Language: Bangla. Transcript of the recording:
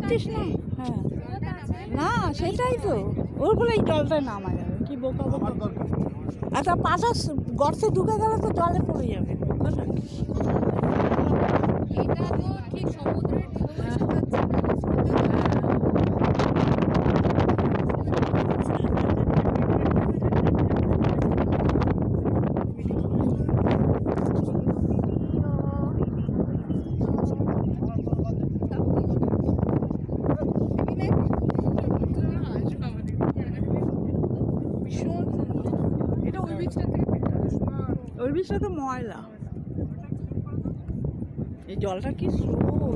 দেখছিস না? হ্যাঁ, না সেটাই তো, ওর বলে এই জলটায় নামা যাবে, কি বোকা বোকা। আচ্ছা, পাশা গর্তে ঢুকে গেলে তো জলে পড়ে যাবে। এটা তো ঠিক সমুদ্রের ঢেউয়ের সাথে ভীষণ সুন্দর। এটা ওই বীজটা থেকে ওই বিষয়টা তো ময়লা, এই জলটা কি স্রোত বাবা।